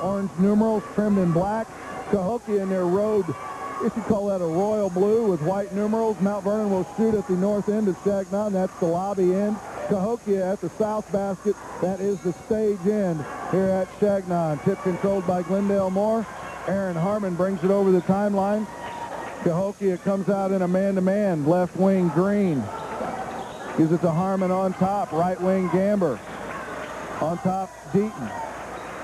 orange numerals trimmed in black. Cahokia in their road, if you call that a royal blue with white numerals. Mount Vernon will shoot at the north end of Shag Mountain. That's the lobby end. Cahokia at the south basket. That is the stage end here at Shagnon. Tip controlled by Glendale Moore. Aaron Harmon brings it over the timeline. Cahokia comes out in a man-to-man. Left wing Green. Gives it to Harmon on top. Right wing Gamber. On top, Deaton.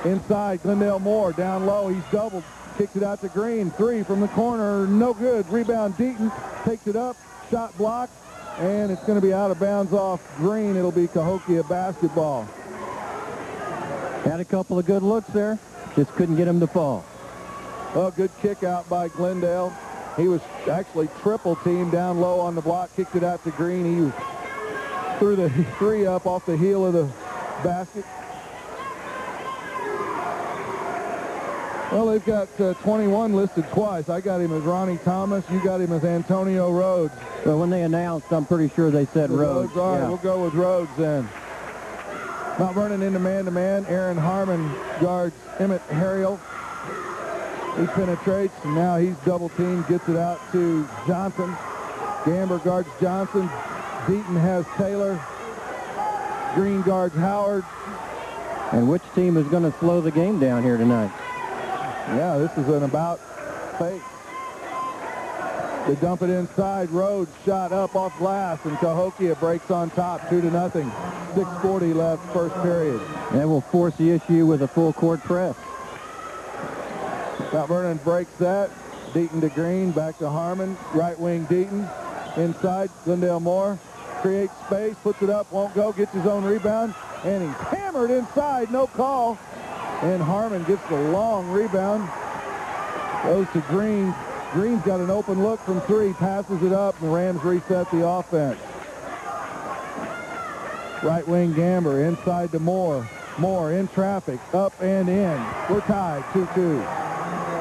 Inside, Glendale Moore. Down low, he's doubled. Kicks it out to Green. Three from the corner. No good. Rebound, Deaton. Takes it up. Shot blocked. And it's going to be out of bounds off Green. It'll be Cahokia basketball. Had a couple of good looks there. Just couldn't get him to fall. Well, good kick out by Glendale. He was actually triple teamed down low on the block. Kicked it out to Green. He threw the three up off the heel of the basket. Well, they've got 21 listed twice. I got him as Ronnie Thomas. You got him as Antonio Rhodes. Well, when they announced, I'm pretty sure they said Rhodes. All right, we'll go with Rhodes then. Mount Vernon into man-to-man. Aaron Harmon guards Emmett Harriel. He penetrates, and now he's double-teamed. Gets it out to Johnson. Gamber guards Johnson. Deaton has Taylor. Green guards Howard. And which team is going to slow the game down here tonight? Yeah, this is an about face. They dump it inside. Rhodes shot up off glass, and Cahokia breaks on top, 2-0. 6:40 left, first period. That will force the issue with a full court press. Mount Vernon breaks that. Deaton to Green, back to Harmon. Right wing Deaton. Inside, Glendale Moore. Creates space, puts it up, won't go, gets his own rebound, and he's hammered inside, no call. And Harmon gets the long rebound. Goes to Green. Green's got an open look from three, passes it up, and the Rams reset the offense. Right wing Gamber, inside to Moore. Moore in traffic, up and in. We're tied, 2-2.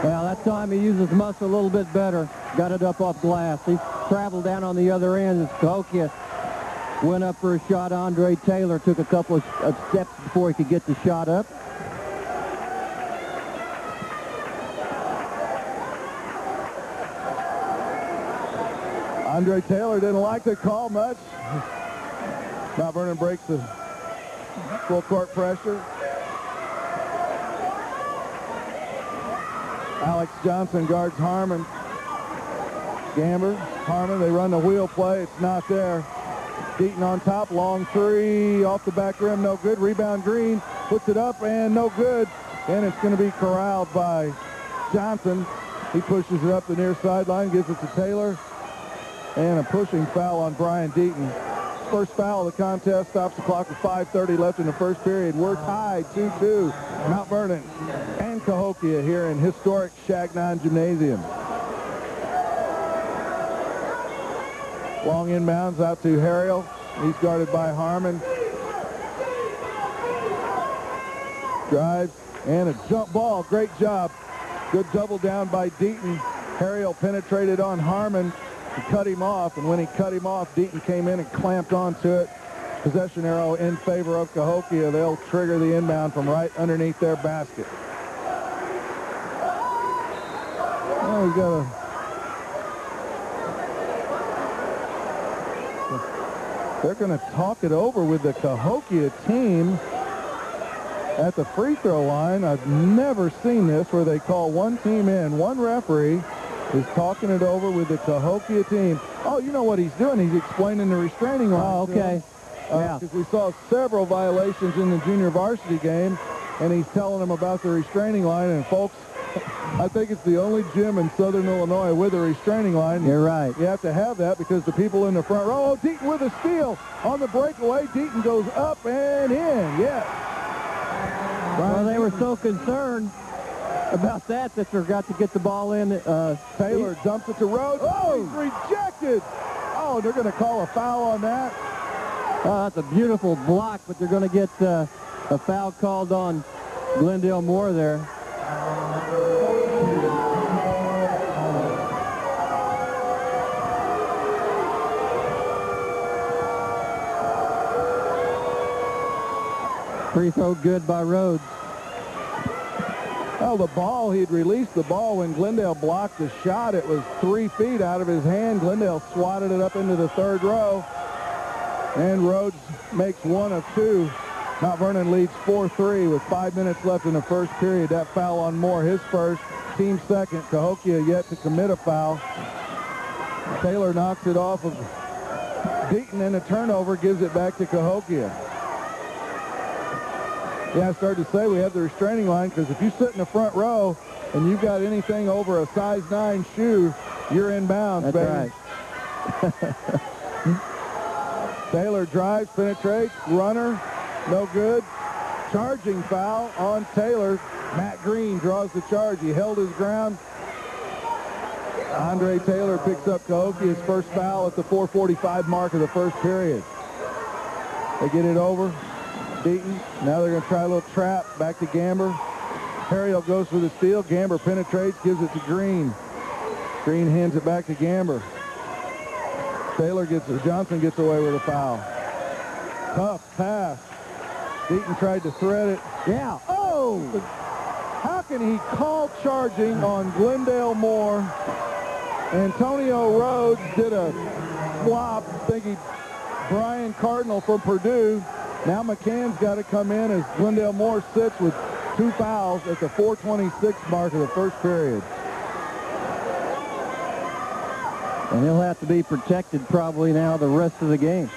Well, that time he used his muscle a little bit better. Got it up off glass. He traveled down on the other end as Cahokia went up for a shot. Andre Taylor took a couple of steps before he could get the shot up. Andre Taylor didn't like the call much. Mount Vernon breaks the full court pressure. Alex Johnson guards Harmon. Gamber, Harmon, they run the wheel play. It's not there. Deaton on top, long three, off the back rim, no good. Rebound Green, puts it up and no good. And it's going to be corralled by Johnson. He pushes it up the near sideline, gives it to Taylor. And a pushing foul on Brian Deaton. First foul of the contest, stops the clock with 5:30 left in the first period. We're tied 2-2. Mount Vernon and Cahokia here in historic Shagnon Gymnasium. Long inbounds out to Harriel. He's guarded by Harmon. Drives and a jump ball. Great job. Good double down by Deaton. Harriel penetrated on Harmon. Cut him off, and when he cut him off, Deaton came in and clamped onto it. Possession arrow in favor of Cahokia. They'll trigger the inbound from right underneath their basket. Oh, we got They're going to talk it over with the Cahokia team at the free throw line. I've never seen this where they call one team in, one referee is talking it over with the Cahokia team. Oh, you know what he's doing? He's explaining the restraining line. Oh, okay. Yeah. Because we saw several violations in the junior varsity game, and he's telling them about the restraining line. And, folks, I think it's the only gym in Southern Illinois with a restraining line. You're right. You have to have that because the people in the front row. Oh, Deaton with a steal on the breakaway. Deaton goes up and in. Yes. Well, they were so concerned about that they forgot to get the ball in. Taylor dumps it to Rhodes. Oh, he's rejected. Oh, they're going to call a foul on that. That's a beautiful block, but they're going to get a foul called on Glendale Moore there. Free throw good by Rhodes. Well, the ball, he'd released the ball when Glendale blocked the shot. It was 3 feet out of his hand. Glendale swatted it up into the third row. And Rhodes makes one of two. Mount Vernon leads 4-3 with 5 minutes left in the first period. That foul on Moore, his first, team second. Cahokia yet to commit a foul. Taylor knocks it off of Deaton, and a turnover gives it back to Cahokia. Yeah, I started to say we have the restraining line, because if you sit in the front row and you've got anything over a size 9 shoe, you're inbounds, baby. That's right. Taylor drives, penetrates, runner, no good. Charging foul on Taylor. Matt Green draws the charge. He held his ground. Andre Taylor picks up Cahokia's first foul at the 4:45 mark of the first period. They get it over. Deaton. Now they're going to try a little trap. Back to Gamber. Harriel goes for the steal. Gamber penetrates, gives it to Green. Green hands it back to Gamber. Johnson gets away with a foul. Tough pass. Deaton tried to thread it. Yeah. Oh! How can he call charging on Glendale Moore? Antonio Rhodes did a flop, thinking Brian Cardinal from Purdue. Now McCann's got to come in as Glendale Moore sits with 2 fouls at the 4:26 mark of the first period. And he'll have to be protected probably now the rest of the game.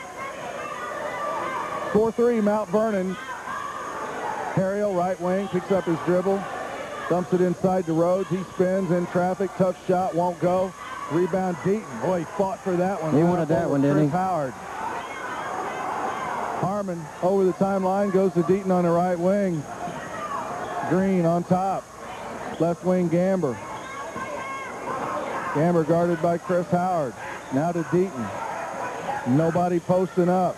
4-3 Mount Vernon. Harriel, right wing, picks up his dribble. Dumps it inside to Rhodes. He spins in traffic. Tough shot, won't go. Rebound Deaton. Boy, he fought for that one. He wanted that one, didn't he? Howard. Harmon over the timeline, goes to Deaton on the right wing. Green on top. Left wing Gamber. Gamber guarded by Chris Howard. Now to Deaton. Nobody posting up.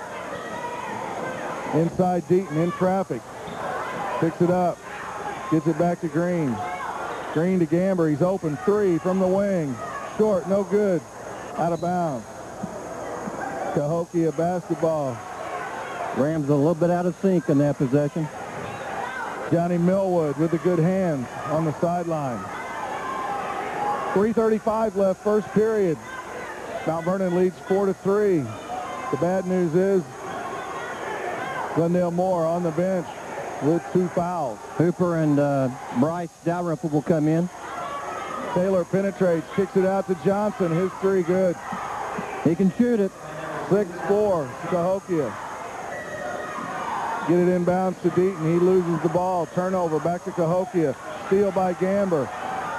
Inside Deaton in traffic. Picks it up. Gets it back to Green. Green to Gamber. He's open. 3 from the wing. Short. No good. Out of bounds. Cahokia basketball. Rams a little bit out of sync in that possession. Johnny Millwood with the good hands on the sideline. 3:35 left first period. Mount Vernon leads 4-3. The bad news is Glendale Moore on the bench with 2 fouls. Hooper and Bryce Dalrymple will come in. Taylor penetrates, kicks it out to Johnson. His 3 good. He can shoot it. 6-4 Cahokia. Get it inbounds to Deaton. He loses the ball. Turnover back to Cahokia. Steal by Gamber.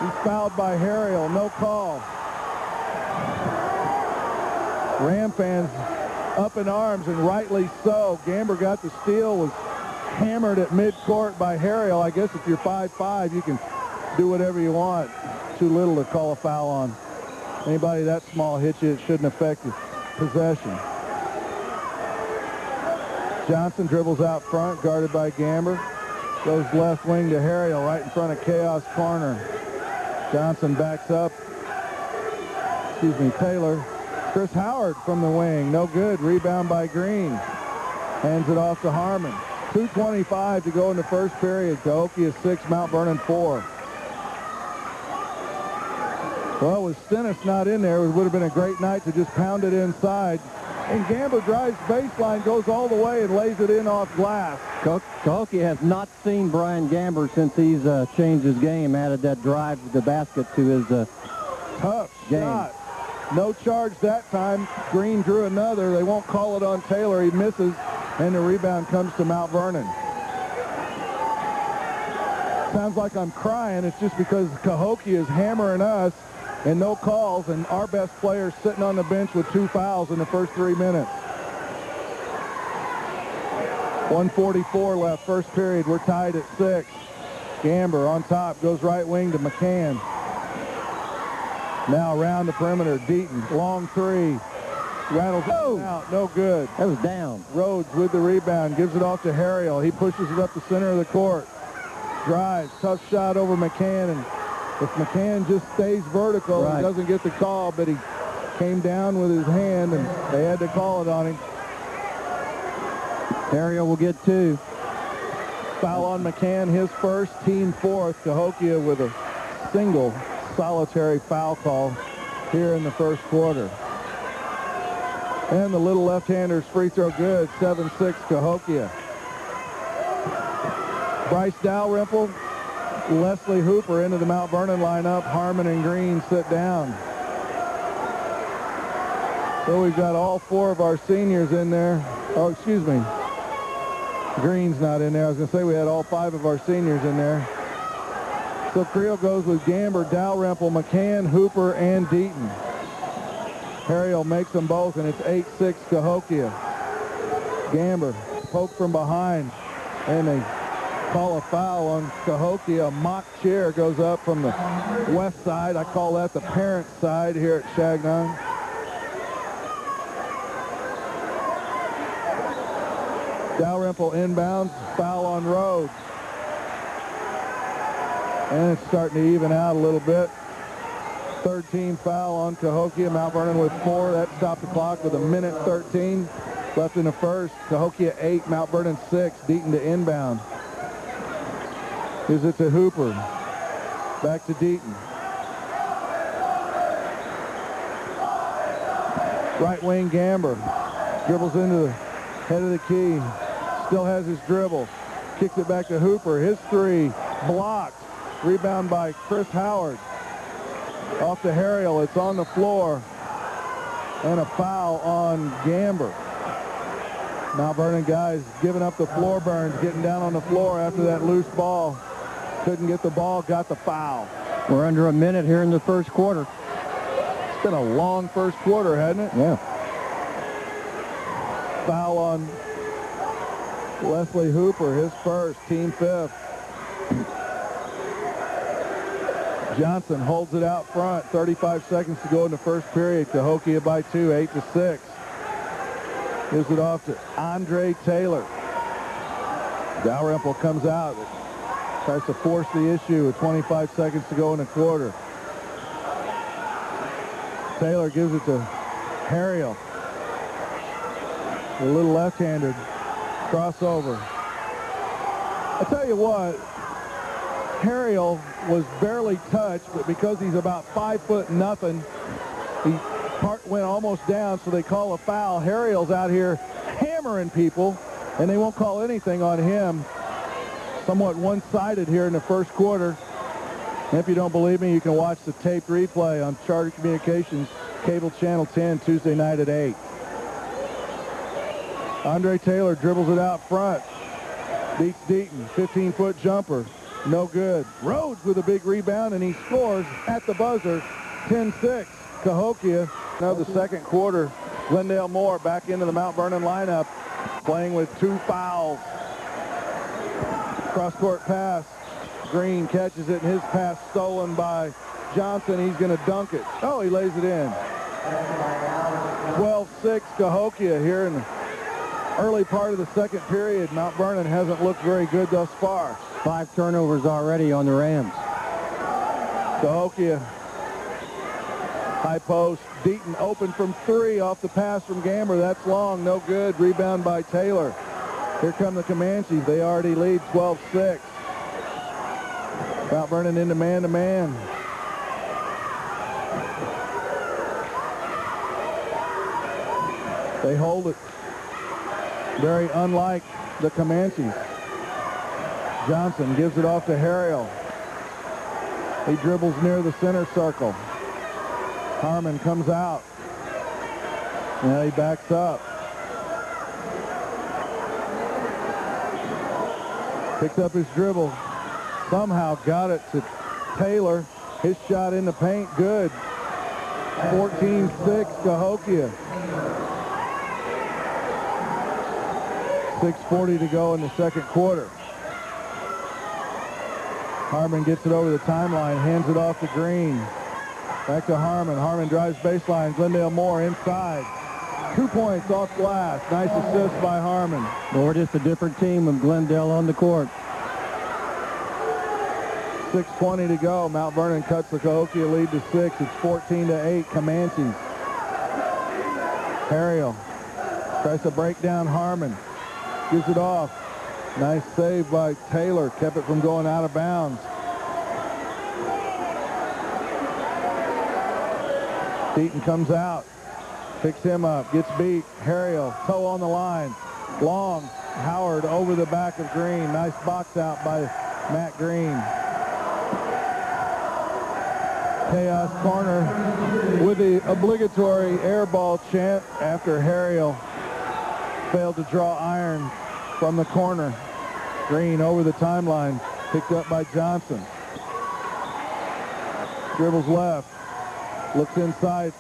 He's fouled by Harriel. No call. Ram fans up in arms, and rightly so. Gamber got the steal, was hammered at midcourt by Harriel. I guess if you're 5'5", you can do whatever you want. Too little to call a foul on. Anybody that small hits you, it shouldn't affect your possession. Johnson dribbles out front, guarded by Gamber. Goes left wing to Harriel, right in front of Chaos Corner. Johnson backs up. Taylor. Chris Howard from the wing. No good. Rebound by Green. Hands it off to Harmon. 2:25 to go in the first period. Cahokia 6, Mount Vernon 4. Well, with Stennis not in there, it would have been a great night to just pound it inside. And Gamber drives baseline, goes all the way, and lays it in off glass. Cahokia has not seen Brian Gamber since he's changed his game, added that drive to the basket to his tough game. Shot. No charge that time. Green drew another. They won't call it on Taylor. He misses, and the rebound comes to Mount Vernon. Sounds like I'm crying. It's just because Cahokia is hammering us, and no calls, and our best player sitting on the bench with 2 fouls in the first 3 minutes. 1:44 left, first period. We're tied at 6. Gamber on top, goes right wing to McCann. Now around the perimeter, Deaton, long 3. Rattles out, no good. That was down. Rhodes with the rebound, gives it off to Harriel. He pushes it up the center of the court. Drives, tough shot over McCann, and if McCann just stays vertical, He doesn't get the call, but he came down with his hand, and they had to call it on him. Harriel will get 2. Foul on McCann, his first, team fourth. Cahokia with a single solitary foul call here in the first quarter. And the little left-hander's free throw good, 7-6 Cahokia. Bryce Dalrymple, Leslie Hooper into the Mount Vernon lineup. Harmon and Green sit down. So we've got all four of our seniors in there. Oh, excuse me. Green's not in there. I was going to say we had all five of our seniors in there. So Creel goes with Gamber, Dalrymple, McCann, Hooper, and Deaton. Harriel makes them both, and it's 8-6 Cahokia. Gamber poked from behind, and they call a foul on Cahokia. A mock chair goes up from the west side. I call that the parent side here at Chagnon. Dalrymple inbounds, foul on Rhodes. And it's starting to even out a little bit. Third team foul on Cahokia. Mount Vernon with 4. That stopped the clock with 1:13 left in the first. Cahokia 8, Mount Vernon 6. Deaton to inbound. Gives it to Hooper. Back to Deaton. Right wing Gamber. Dribbles into the head of the key. Still has his dribble. Kicks it back to Hooper. His three blocked. Rebound by Chris Howard. Off to Harriel. It's on the floor. And a foul on Gamber. Mount Vernon guys giving up the floor burns, getting down on the floor after that loose ball. Couldn't get the ball, got the foul. We're under a minute here in the first quarter. It's been a long first quarter, hasn't it? Yeah. Foul on Leslie Hooper, his first, team fifth. Johnson holds it out front. 35 seconds to go in the first period. Cahokia by 2, 8-6. Gives it off to Andre Taylor. Dalrymple comes out. Tries to force the issue with 25 seconds to go in the quarter. Taylor gives it to Harriel. A little left-handed crossover. I tell you what, Harriel was barely touched, but because he's about 5'0", he went almost down, so they call a foul. Harriel's out here hammering people, and they won't call anything on him. Somewhat one-sided here in the first quarter. And if you don't believe me, you can watch the taped replay on Charter Communications, Cable Channel 10, Tuesday night at 8. Andre Taylor dribbles it out front. Beats Deaton. 15-foot jumper. No good. Rhodes with a big rebound, and he scores at the buzzer. 10-6. Cahokia. Now the second quarter. Glendale Moore back into the Mount Vernon lineup, playing with 2 fouls. Cross-court pass. Green catches it, and his pass stolen by Johnson. He's going to dunk it. Oh, he lays it in. 12-6 Cahokia here in the early part of the second period. Mount Vernon hasn't looked very good thus far. 5 turnovers already on the Rams. Cahokia. High post. Deaton open from 3 off the pass from Gamber. That's long. No good. Rebound by Taylor. Here come the Comanches. They already lead 12-6. Mount Vernon into man-to-man. They hold it. Very unlike the Comanches. Johnson gives it off to Harriel. He dribbles near the center circle. Harmon comes out. Now he backs up. Picks up his dribble. Somehow got it to Taylor. His shot in the paint, good. 14-6 Cahokia. 6:40 to go in the second quarter. Harmon gets it over the timeline, hands it off to Green. Back to Harmon. Harmon drives baseline. Glendale Moore inside. 2 points off glass. Nice assist by Harmon. Well, we're just a different team with Glendale on the court. 6:20 to go. Mount Vernon cuts the Cahokia lead to 6. It's 14-8 Comanches. Harriel tries to break down Harmon. Gives it off. Nice save by Taylor. Kept it from going out of bounds. Deaton comes out. Picks him up. Gets beat. Harriel, toe on the line. Long. Howard over the back of Green. Nice box out by Matt Green. Chaos corner with the obligatory air ball chant after Harriel failed to draw iron from the corner. Green over the timeline, picked up by Johnson. Dribbles left, looks inside,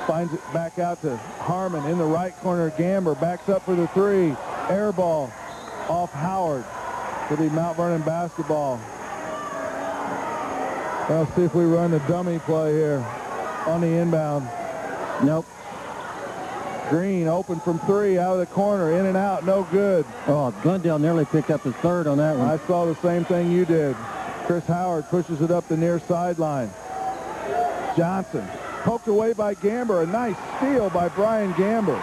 finds it back out to Harmon in the right corner. Gamber backs up for the three. Air ball off Howard for the Mount Vernon basketball. Let's see if we run the dummy play here on the inbound. Nope. Green open from three out of the corner, in and out, no good. Oh, Glendale nearly picked up his third on that one. I saw the same thing you did. Chris Howard pushes it up the near sideline. Johnson poked away by Gamber. A nice steal by Brian Gamber.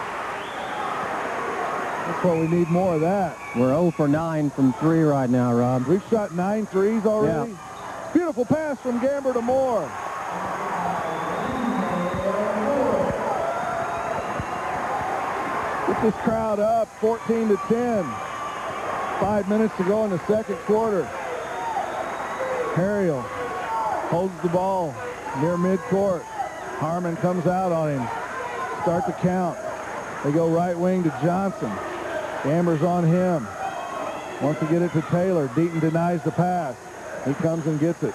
That's what we need more of that. We're 0 for 9 from 3 right now, Rob. We've shot 9 threes already. Yeah. Beautiful pass from Gamber to Moore. Get this crowd up, 14-10. 5 minutes to go in the second quarter. Harriel holds the ball near midcourt. Harmon comes out on him. Start the count. They go right wing to Johnson. Gamber's on him. Wants to get it to Taylor. Deaton denies the pass. He comes and gets it.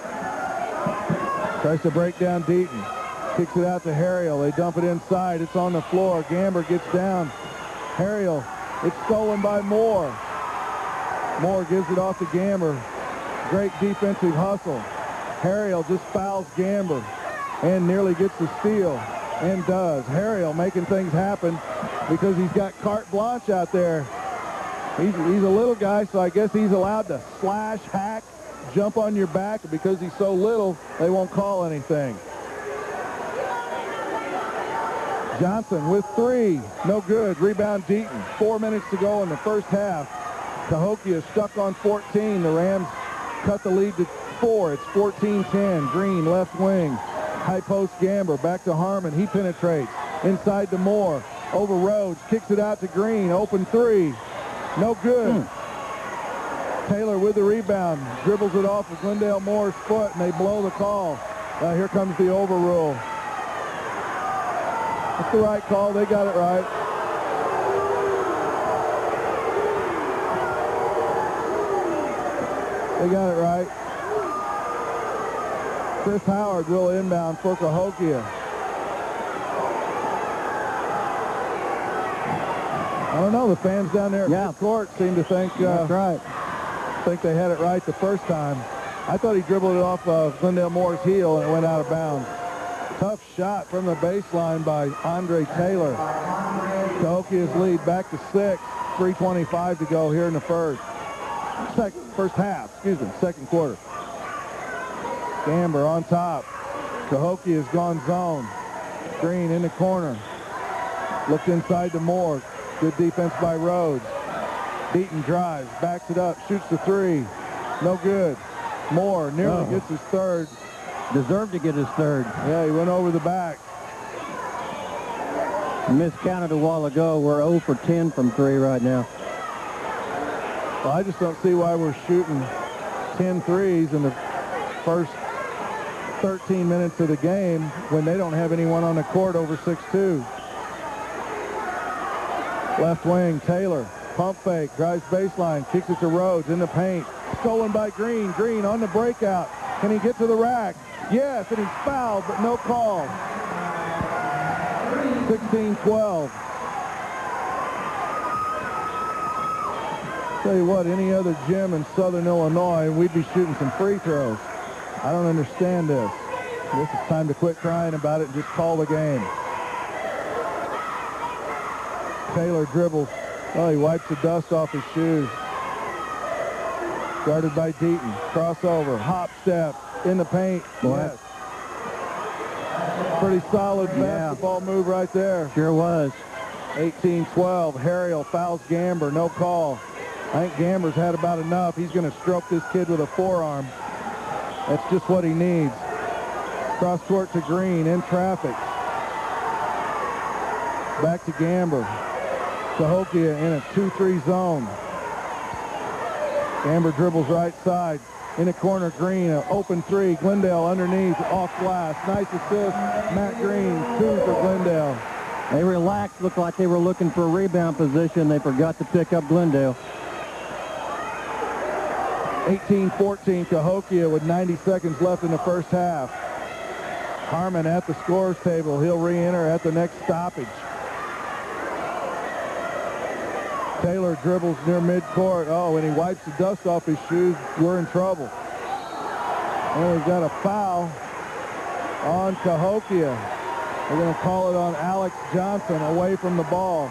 Tries to break down Deaton. Kicks it out to Harriel. They dump it inside. It's on the floor. Gamber gets down. Harriel. It's stolen by Moore. Moore gives it off to Gamber. Great defensive hustle. Harriel just fouls Gamber and nearly gets the steal, and does. Harriel making things happen because he's got carte blanche out there. He's a little guy, so I guess he's allowed to slash, hack, jump on your back. Because he's so little, they won't call anything. Johnson with three. No good. Rebound Deaton. 4 minutes to go in the first half. Cahokia is stuck on 14. The Rams cut the lead to 4. It's 14-10. Green left wing. High post Gamber. Back to Harmon. He penetrates. Inside to Moore. Over Rhodes. Kicks it out to Green. Open three. No good. Taylor with the rebound. Dribbles it off of Glendale Moore's foot, and they blow the call. Here comes the overrule. It's the right call. They got it right. They got it right. Chris Howard will inbound for Cahokia. I don't know. The fans down there at court seem to think that's right. Think they had it right the first time. I thought he dribbled it off of Glendale Moore's heel and it went out of bounds. Tough shot from the baseline by Andre Taylor. Cahokia's lead back to 6. 3:25 to go here in the first half, second quarter. Gamber on top. Cahokia has gone zone. Green in the corner. Looks inside to Moore. Good defense by Rhodes. Deaton drives, backs it up, shoots the three. No good. Moore nearly gets his third. Deserved to get his third. Yeah, he went over the back. Miscounted a while ago. We're 0 for 10 from 3 right now. Well, I just don't see why we're shooting 10 threes in the first 13 minutes of the game when they don't have anyone on the court over 6'2". Left wing, Taylor. Pump fake, drives baseline, kicks it to Rhodes in the paint. Stolen by Green. Green on the breakout. Can he get to the rack? Yes, and he's fouled, but no call. 16-12. Tell you what, any other gym in Southern Illinois, we'd be shooting some free throws. I don't understand this. I guess it's time to quit crying about it and just call the game. Taylor dribbles. Oh, he wipes the dust off his shoes. Guarded by Deaton. Crossover. Hop step. In the paint. Yes. Pretty solid basketball move right there. Sure was. 18-12. Harriel fouls Gamber. No call. I think Gamber's had about enough. He's going to stroke this kid with a forearm. That's just what he needs. Cross court to Green, in traffic. Back to Gamber. Cahokia in a 2-3 zone. Gamber dribbles right side. In the corner, Green, an open three. Glendale underneath, off glass. Nice assist. Matt Green, 2 for Glendale. They relaxed, looked like they were looking for a rebound position. They forgot to pick up Glendale. 18-14, Cahokia with 90 seconds left in the first half. Harmon at the scorer's table. He'll re-enter at the next stoppage. Taylor dribbles near midcourt. Oh, and he wipes the dust off his shoes. We're in trouble. And we've got a foul on Cahokia. They're going to call it on Alex Johnson away from the ball.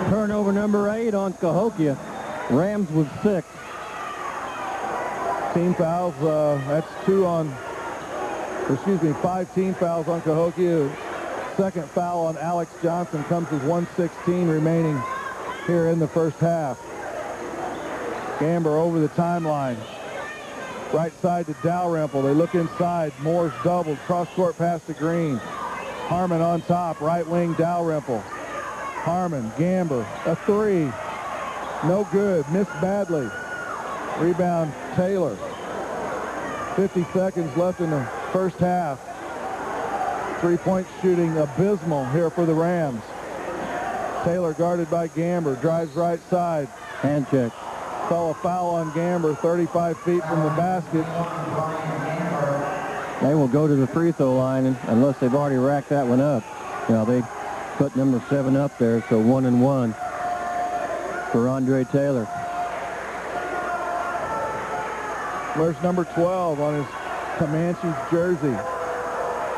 Turnover number 8 on Cahokia. Rams with 6. Team fouls, that's 5 team fouls on Cahokia. Second foul on Alex Johnson comes with 1:16 remaining here in the first half. Gamber over the timeline. Right side to Dalrymple. They look inside. Moore's doubled. Cross-court pass to Green. Harmon on top. Right wing Dalrymple. Harmon, Gamber, a 3. No good. Missed badly. Rebound Taylor. 50 seconds left in the first half. Three-point shooting abysmal here for the Rams. Taylor guarded by Gamber. Drives right side. Hand check. Call a foul on Gamber, 35 feet from the basket. They will go to the free throw line unless they've already racked that one up. You know, they put number 7 up there, so 1-1 for Andre Taylor. Where's number 12 on his Comanches jersey?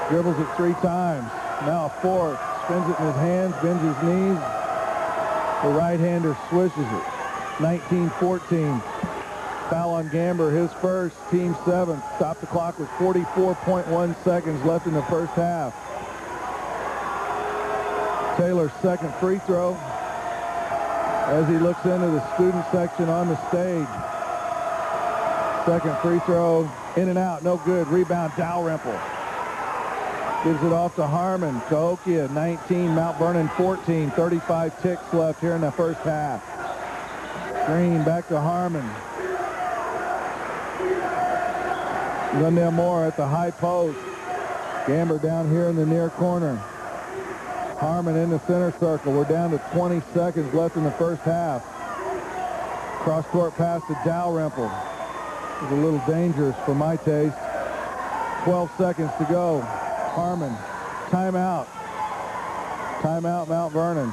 Dribbles it 3 times. Now a 4th. Spins it in his hands, bends his knees. The right-hander swishes it. 19-14. Foul on Gamber, his first, team 7th. Stop the clock with 44.1 seconds left in the first half. Taylor's second free throw as he looks into the student section on the stage. Second free throw, in and out, no good. Rebound, Dalrymple. Gives it off to Harmon. Cahokia, 19, Mount Vernon, 14. 35 ticks left here in the first half. Green back to Harmon. Glendale Moore at the high post. Gamber down here in the near corner. Harmon in the center circle. We're down to 20 seconds left in the first half. Cross-court pass to Dalrymple. It's a little dangerous for my taste. 12 seconds to go. Harmon, timeout. Timeout, Mount Vernon.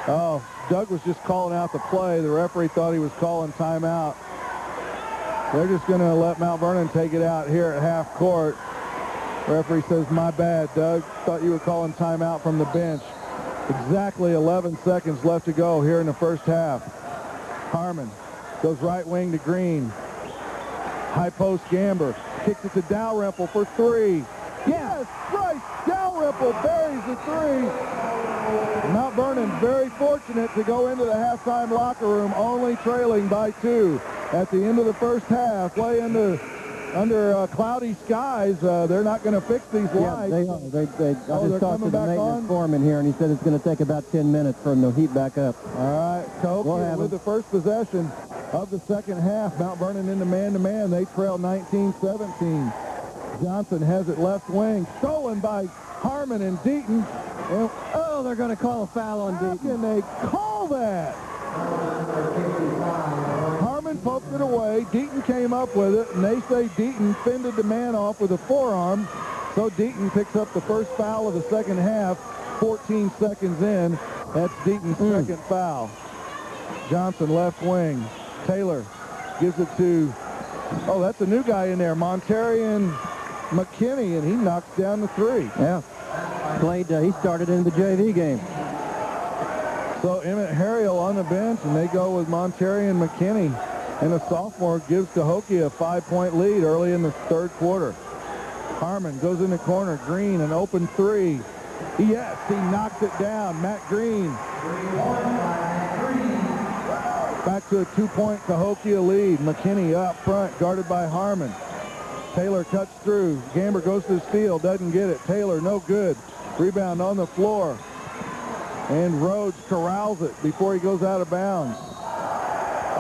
Oh, Doug was just calling out the play. The referee thought he was calling timeout. They're just going to let Mount Vernon take it out here at half court. Referee says, my bad, Doug. Thought you were calling timeout from the bench. Exactly 11 seconds left to go here in the first half. Harmon goes right wing to Green. High post Gamber. Kicks it to Dalrymple for 3. Yes, Bryce Dalrymple buries the 3. Mount Vernon very fortunate to go into the halftime locker room only trailing by 2. At the end of the first half, way under cloudy skies. They're not going to fix these lights. Yeah, they are. I just talked to the maintenance foreman here, and he said it's going to take about 10 minutes for them to heat back up. All right, Cahokia with the first possession of the second half. Mount Vernon into man-to-man. They trail 19-17. Johnson has it left wing. Stolen by Harmon and Deaton. Oh, they're going to call a foul on Deaton. How can they call that? Harmon poked it away. Deaton came up with it, and they say Deaton fended the man off with a forearm. So Deaton picks up the first foul of the second half, 14 seconds in. That's Deaton's second foul. Johnson left wing. Taylor gives it to, oh, that's a new guy in there, Montarian McKinney, and he knocks down the 3. Yeah. He started in the JV game. So Emmett Harriel on the bench, and they go with Montarian McKinney. And a sophomore gives Cahokia a 5-point lead early in the third quarter. Harmon goes in the corner. Green, an open 3. Yes, he knocks it down. Matt Green. Back to a 2-point Cahokia lead. McKinney up front, guarded by Harmon. Taylor cuts through. Gamber goes to the steal, doesn't get it. Taylor, no good. Rebound on the floor. And Rhodes corrals it before he goes out of bounds.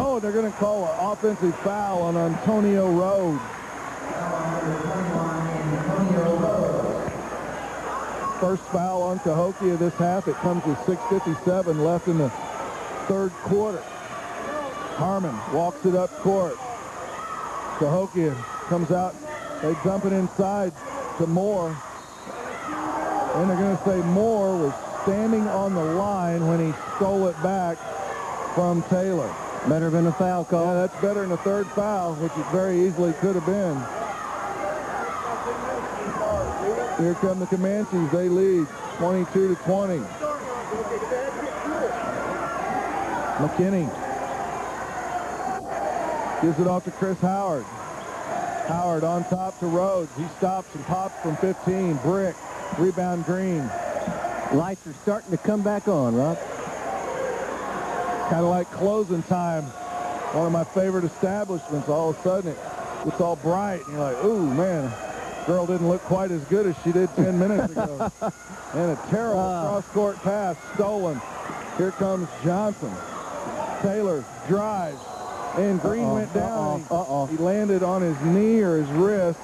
Oh, they're going to call an offensive foul on Antonio Rhodes. First foul on Cahokia this half. It comes with 6:57 left in the third quarter. Harmon walks it up court. Cahokia comes out. They dump it inside to Moore. And they're going to say Moore was standing on the line when he stole it back from Taylor. Better have been a foul call. Yeah, that's better than a third foul, which it very easily could have been. Here come the Comanches. They lead 22-20. McKinney gives it off to Chris Howard. Howard on top to Rhodes. He stops and pops from 15. Brick. Rebound Green. Lights are starting to come back on, Rob. Kind of like closing time. One of my favorite establishments. All of a sudden, it's all bright. And you're like, ooh, man, girl didn't look quite as good as she did 10 minutes ago. And a terrible cross-court pass stolen. Here comes Johnson. Taylor drives. And Green went down. He landed on his knee or his wrist.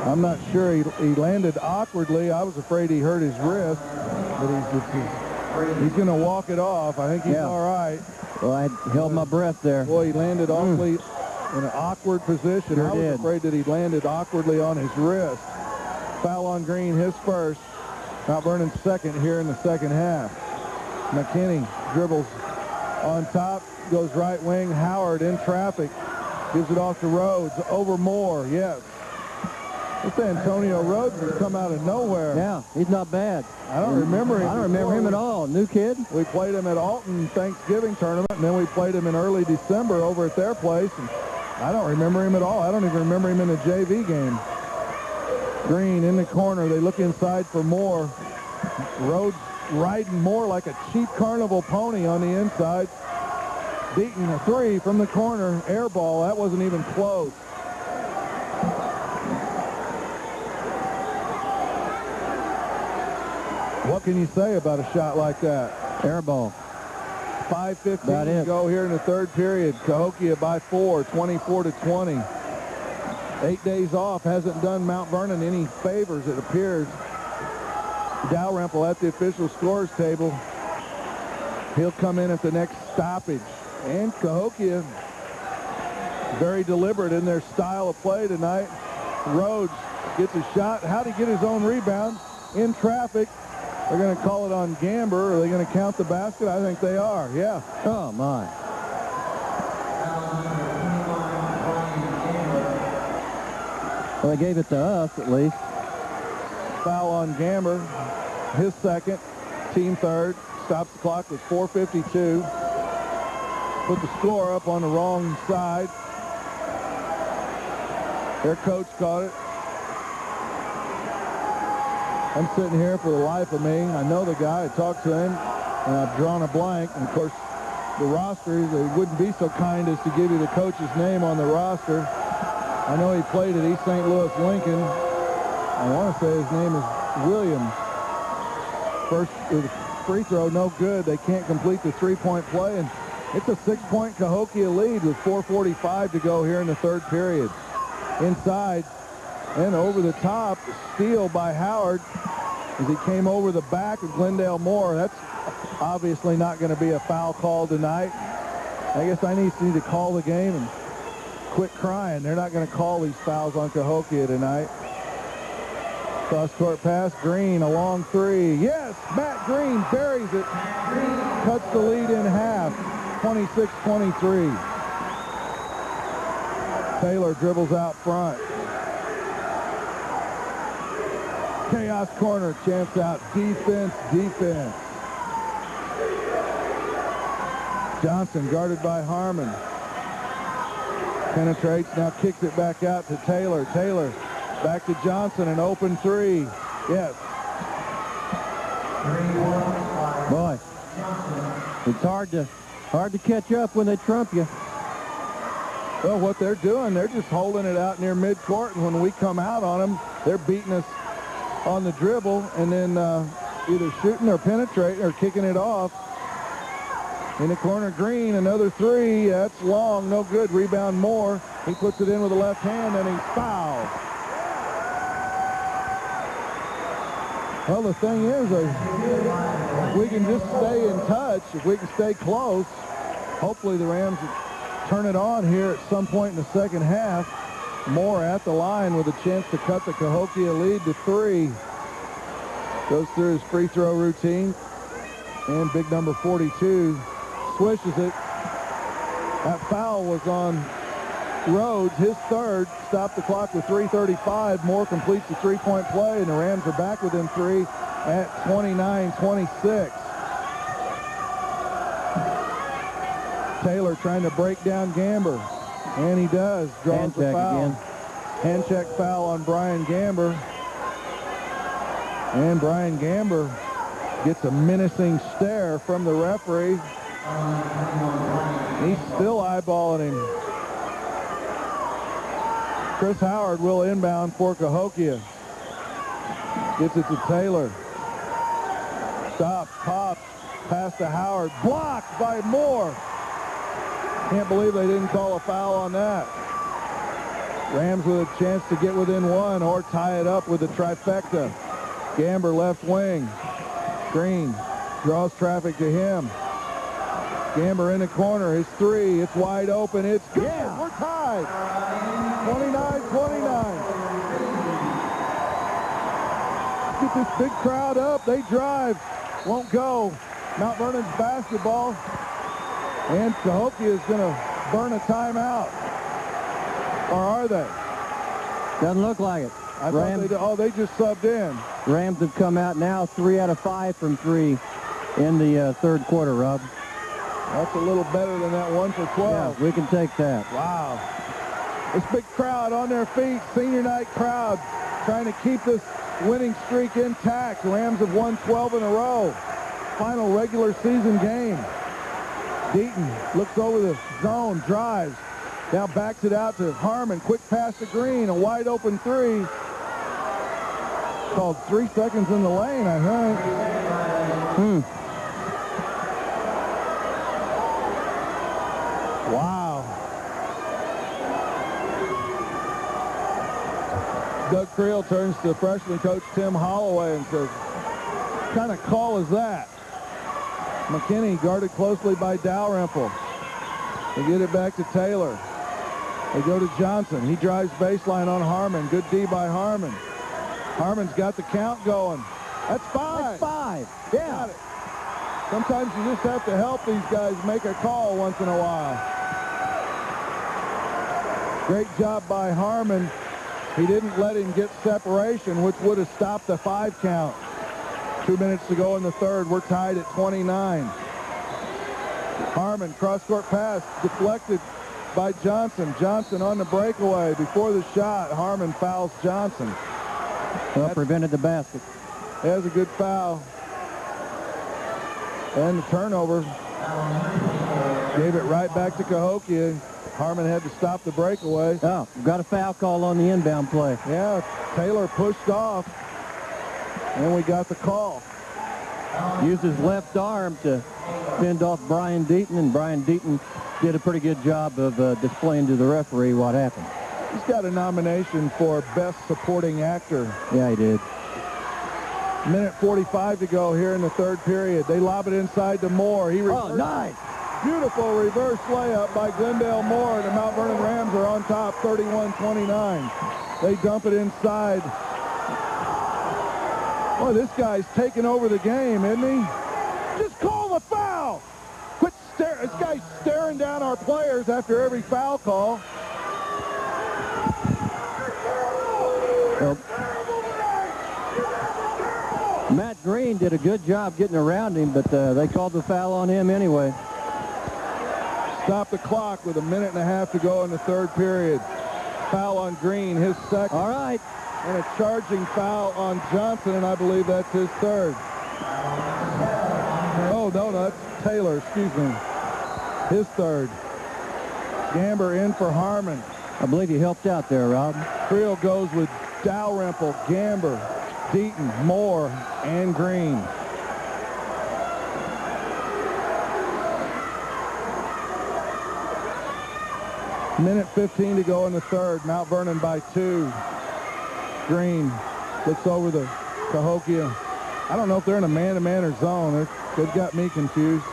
I'm not sure. He landed awkwardly. I was afraid he hurt his wrist. But he's going to walk it off. I think he's all right. Well, I held my breath there. Boy, he landed awfully in an awkward position. Sure I was afraid that he landed awkwardly on his wrist. Foul on Green, his first. Mount Vernon's second here in the second half. McKinney dribbles on top, goes right wing. Howard in traffic. Gives it off to Rhodes. Over Moore, yes. This Antonio Rhodes has come out of nowhere. Yeah, he's not bad. I don't remember him. I don't remember him at all. New kid. We played him at Alton Thanksgiving tournament, and then we played him in early December over at their place. And I don't remember him at all. I don't even remember him in a JV game. Green in the corner. They look inside for Moore. Rhodes riding Moore like a cheap carnival pony on the inside. Beating a three from the corner. Air ball. That wasn't even close. What can you say about a shot like that? Air ball. 5:15 to go here in the third period. Cahokia by 4, 24-20. 8 days off hasn't done Mount Vernon any favors, it appears. Dalrymple at the official scores table. He'll come in at the next stoppage. And Cahokia, very deliberate in their style of play tonight. Rhodes gets a shot. How'd he get his own rebound? In traffic. They're going to call it on Gamber. Are they going to count the basket? I think they are, yeah. Oh, my. Well, they gave it to us, at least. Foul on Gamber. His second. Team third. Stops the clock with 4:52. Put the score up on the wrong side. Their coach caught it. I'm sitting here for the life of me. I know the guy. I talked to him, and I've drawn a blank. And, of course, the roster, they wouldn't be so kind as to give you the coach's name on the roster. I know he played at East St. Louis Lincoln. I want to say his name is Williams. First free throw, no good. They can't complete the three-point play, and it's a 6-point Cahokia lead with 4:45 to go here in the third period. Inside. And over the top, steal by Howard as he came over the back of Glendale Moore. That's obviously not going to be a foul call tonight. I guess I need to call the game and quit crying. They're not going to call these fouls on Cahokia tonight. Cross-court pass, Green, a long three. Yes, Matt Green buries it. Cuts the lead in half, 26-23. Taylor dribbles out front. Chaos corner, chance out. Defense, defense. Johnson guarded by Harmon. Penetrates, now kicks it back out to Taylor. Taylor back to Johnson, an open three. Yes. Boy, it's hard to Hard to catch up when they trump you. Well, what they're doing, they're just holding it out near midcourt, and when we come out on them, they're beating us on the dribble and then either shooting or penetrating or kicking it off. In the corner, Green, another three. That's long, no good. Rebound Moore. He puts it in with the left hand, and he's fouled. Well, the thing is, if we can just stay in touch, if we can stay close, hopefully the Rams turn it on here at some point in the second half. Moore at the line with a chance to cut the Cahokia lead to 3. Goes through his free throw routine. And big number 42 swishes it. That foul was on Rhodes, his third. Stopped the clock with 3:35. Moore completes the three-point play, and the Rams are back within 3 at 29-26. Taylor trying to break down Gamber, and he does. Draws the foul. Again. Hand check foul on Brian Gamber. And Brian Gamber gets a menacing stare from the referee. He's still eyeballing him. Chris Howard will inbound for Cahokia. Gets it to Taylor. Stops, pops, pass to Howard. Blocked by Moore. Can't believe they didn't call a foul on that. Rams with a chance to get within 1 or tie it up with a trifecta. Gamber left wing. Green draws traffic to him. Gamber in the corner. His three. It's wide open. It's good. Yeah. We're tied. 29-29. Get this big crowd up. They drive. Won't go. Mount Vernon's basketball. And Cahokia is going to burn a timeout. Or are they? Doesn't look like it. I thought they just subbed in. Rams have come out now 3 out of 5 from 3 in the third quarter, Rob. That's a little better than that 1 for 12. Yeah, we can take that. Wow. This big crowd on their feet, senior night crowd, trying to keep this winning streak intact. The Rams have won 12 in a row. Final regular season game. Deaton looks over the zone, drives. Now backs it out to Harmon. Quick pass to Green. A wide open three. Called 3 seconds in the lane, I think. Wow. Doug Creel turns to freshman coach Tim Holloway and says, what kind of call is that? McKinney guarded closely by Dalrymple. They get it back to Taylor. They go to Johnson. He drives baseline on Harmon. Good D by Harmon. Harmon's got the count going. That's 5. That's 5. Yeah. Got it. Sometimes you just have to help these guys make a call once in a while. Great job by Harmon. He didn't let him get separation, which would have stopped the 5 count. 2 minutes to go in the third. We're tied at 29. Harmon, cross-court pass, deflected by Johnson. Johnson on the breakaway. Before the shot, Harmon fouls Johnson. Well, prevented the basket. There's a good foul. And the turnover. Gave it right back to Cahokia. Harmon had to stop the breakaway. Oh, got a foul call on the inbound play. Yeah, Taylor pushed off. And we got the call. Used his left arm to fend off Brian Deaton, and Brian Deaton did a pretty good job of displaying to the referee what happened. He's got a nomination for Best Supporting Actor. Yeah, he did. Minute 45 to go here in the third period. They lob it inside to Moore. He oh, nice. Beautiful reverse layup by Glendale Moore, and the Mount Vernon Rams are on top, 31-29. They dump it inside. Boy, this guy's taking over the game, isn't he? Just call the foul. Quit staring. This guy's staring down our players after every foul call. Well, Matt Green did a good job getting around him, but they called the foul on him anyway. Stop the clock with 1.5 minutes to go in the third period. Foul on Green, his second. All right. And a charging foul on Johnson, and I believe that's his third. Oh, no, that's Taylor, excuse me. his third. Gamber in for Harmon. I believe he helped out there, Rob. Trio goes with Dalrymple, Gamber, Deaton, Moore, and Green. Minute 15 to go in the third. Mount Vernon by 2. Green looks over the Cahokia. I don't know if they're in a man-to-man or zone. They've got me confused.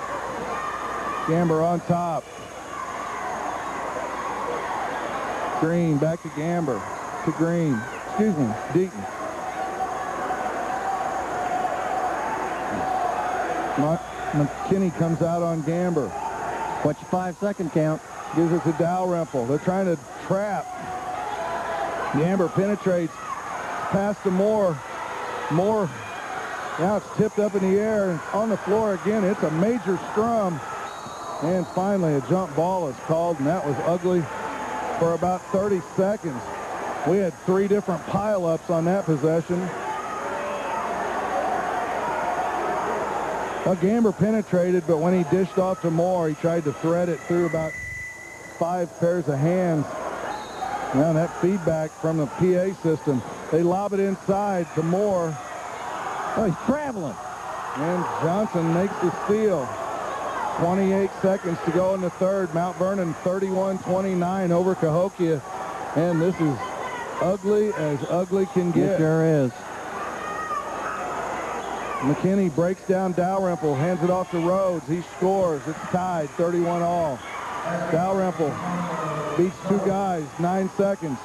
Gamber on top. Green back to Gamber. To Green. Excuse me, Deaton. McKinney comes out on Gamber. What's your 5-second count? Gives it to Dalrymple. They're trying to trap. Gamber penetrates. Pass to Moore. Moore. Now it's tipped up in the air and on the floor again. It's a major scrum. And finally a jump ball is called, and that was ugly for about 30 seconds. We had 3 different pileups on that possession. Well, Gamber penetrated, but when he dished off to Moore, he tried to thread it through about 5 pairs of hands. Now that feedback from the PA system. They lob it inside to Moore. Oh, he's traveling. And Johnson makes the steal. 28 seconds to go in the third. Mount Vernon 31-29 over Cahokia. And this is ugly as ugly can get. It sure is. McKinney breaks down Dalrymple, hands it off to Rhodes. He scores. It's tied, 31-all. Dalrymple beats 2 guys, 9 seconds.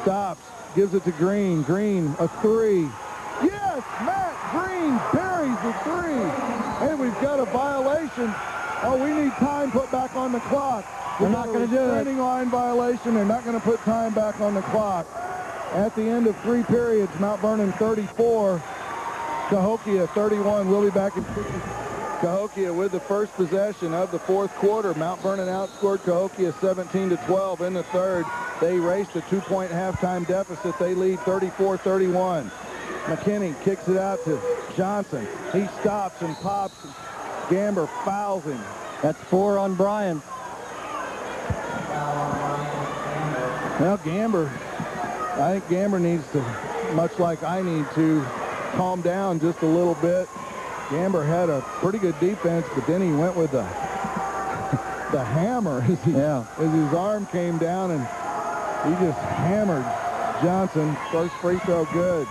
Stops, gives it to Green. Green, a 3. Yes, Matt Green buries the 3. Hey, we've got a violation. Oh, we need time put back on the clock. They're not going to do it. Restraining line violation. They're not going to put time back on the clock. At the end of 3 periods, Mount Vernon 34, Cahokia 31. We'll be back in Cahokia with the first possession of the fourth quarter. Mount Vernon outscored Cahokia 17-12 in the third. They raced a 2-point halftime deficit. They lead 34-31. McKinney kicks it out to Johnson. He stops and pops. Gamber fouls him. That's 4 on Bryan. Well, Gamber, I think Gamber needs to, much like I need to, calm down just a little bit. Gamber had a pretty good defense, but then he went with the hammer as his arm came down, and he just hammered Johnson. First free throw good.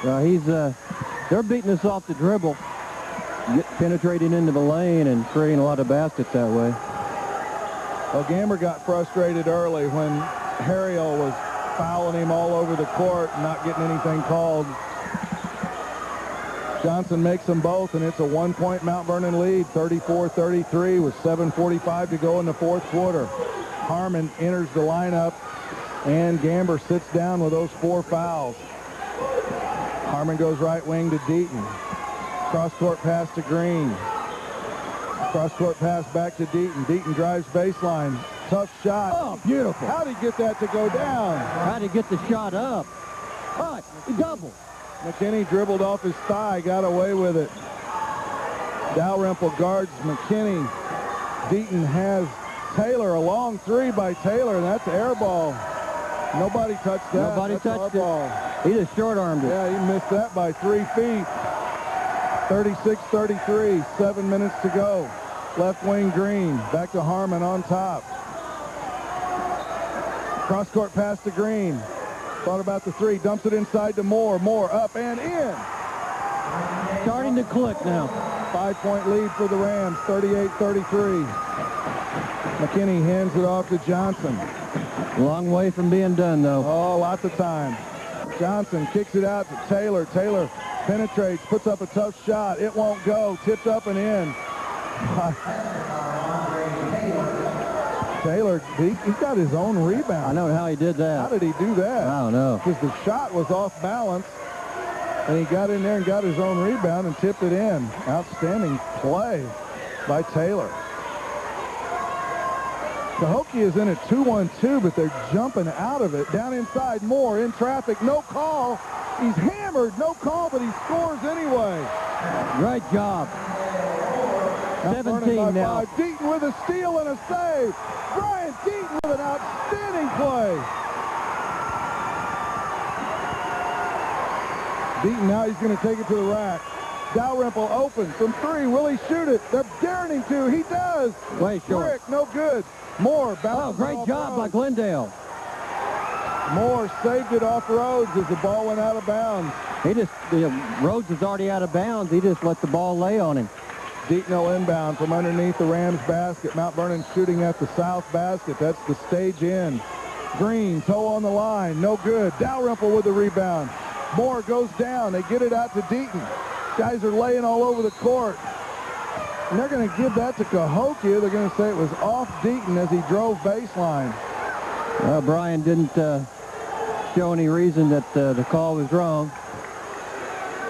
They're beating us off the dribble, penetrating into the lane and creating a lot of baskets that way. Well, Gamber got frustrated early when Harriel was fouling him all over the court, not getting anything called. Johnson makes them both, and it's a 1-point Mount Vernon lead, 34-33 with 7:45 to go in the fourth quarter. Harmon enters the lineup, and Gamber sits down with those 4 fouls. Harmon goes right wing to Deaton. Cross-court pass to Green. Cross-court pass back to Deaton. Deaton drives baseline. Tough shot. Oh, beautiful. How'd he get that to go down? How'd he get the shot up? Oh, he doubled. McKinney dribbled off his thigh, got away with it. Dalrymple guards McKinney. Deaton has Taylor, a long 3 by Taylor, and that's air ball. Nobody touched that. Nobody that's touched it. Ball. He just short-armed it. Yeah, he missed that by 3 feet. 36-33, 7 minutes to go. Left wing Green, back to Harmon on top. Cross-court pass to Green. Thought about the 3, dumps it inside to Moore. Moore up and in. Starting to click now. 5-point lead for the Rams, 38-33. McKinney hands it off to Johnson. Long way from being done, though. Oh, lots of time. Johnson kicks it out to Taylor. Taylor penetrates, puts up a tough shot. It won't go. Tipped up and in. Taylor, he got his own rebound. I know how he did that. How did he do that? I don't know. Because the shot was off balance, and he got in there and got his own rebound and tipped it in. Outstanding play by Taylor. Cahokia is in a 2-1-2, but they're jumping out of it. Down inside, Moore in traffic. No call. He's hammered. No call, but he scores anyway. Great job. 17 now. Deaton with a steal and a save. Brian Deaton with an outstanding play. Deaton now he's going to take it to the rack. Dalrymple open from three. Will he shoot it? They're daring him to. He does. Way short. Brick, no good. Moore bounces. Oh, great job by Glendale. Moore saved it off Rhodes as the ball went out of bounds. He just, Rhodes is already out of bounds. He just let the ball lay on him. Deaton will inbound from underneath the Rams basket. Mount Vernon shooting at the south basket. That's the stage end. Green, toe on the line. No good. Dalrymple with the rebound. Moore goes down. They get it out to Deaton. Guys are laying all over the court. And they're going to give that to Cahokia. They're going to say it was off Deaton as he drove baseline. Brian didn't show any reason that the call was wrong.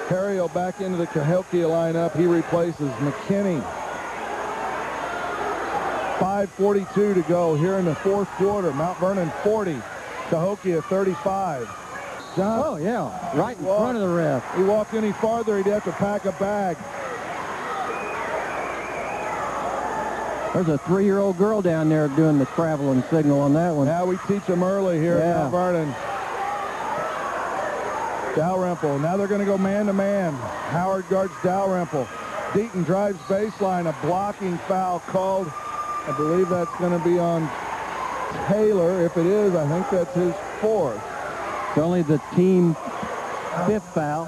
Harriel back into the Cahokia lineup. He replaces McKinney. 5:42 to go here in the fourth quarter. Mount Vernon 40, Cahokia 35. John, oh, yeah, right in front of the ref. He walked any farther, he'd have to pack a bag. There's a 3-year-old girl down there doing the traveling signal on that one. Now we teach them early here at Mount Vernon. Dalrymple. Now they're going to go man-to-man. Howard guards Dalrymple. Deaton drives baseline. A blocking foul called. I believe that's going to be on Taylor. If it is, I think that's his fourth. It's only the team fifth foul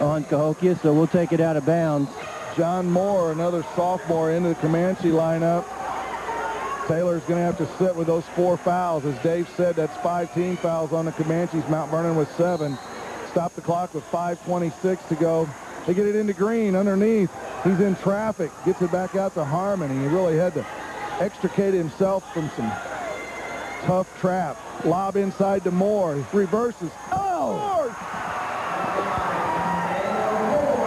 on Cahokia, so we'll take it out of bounds. John Moore, another sophomore, into the Comanche lineup. Taylor's going to have to sit with those 4 fouls. As Dave said, that's 5 team fouls on the Comanches. Mount Vernon with 7. Stop the clock with 5:26 to go. They get it into Green underneath. He's in traffic. Gets it back out to Harmon. He really had to extricate himself from some tough trap. Lob inside to Moore. He reverses. Oh!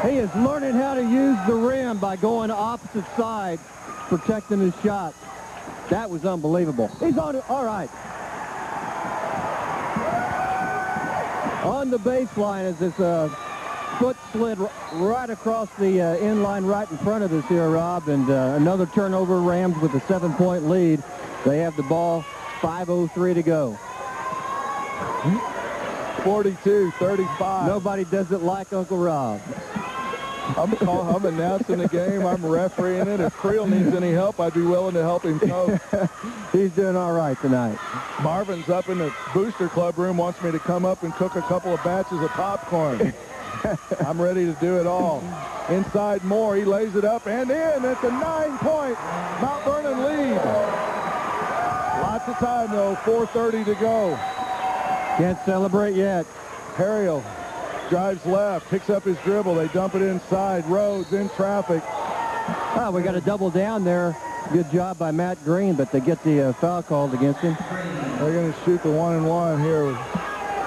He is learning how to use the rim by going opposite side, protecting his shot. That was unbelievable. He's on it. All right. On the baseline as this foot slid right across the end line right in front of us here, Rob, and another turnover. Rams with a 7-point lead. They have the ball. 5:03 to go. 42-35. Nobody does it like Uncle Rob. I'm announcing the game. I'm refereeing it. If Creel needs any help, I'd be willing to help him coach. He's doing all right tonight. Marvin's up in the Booster Club room, wants me to come up and cook a couple of batches of popcorn. I'm ready to do it all. Inside Moore, he lays it up and in. It's a 9-point Mount Vernon lead. Lots of time, though. 4:30 to go. Can't celebrate yet. Harriel drives left, picks up his dribble. They dump it inside. Rhodes in traffic. Oh, we got a double down there. Good job by Matt Green, but they get the foul called against him. They're going to shoot the 1-and-1 here with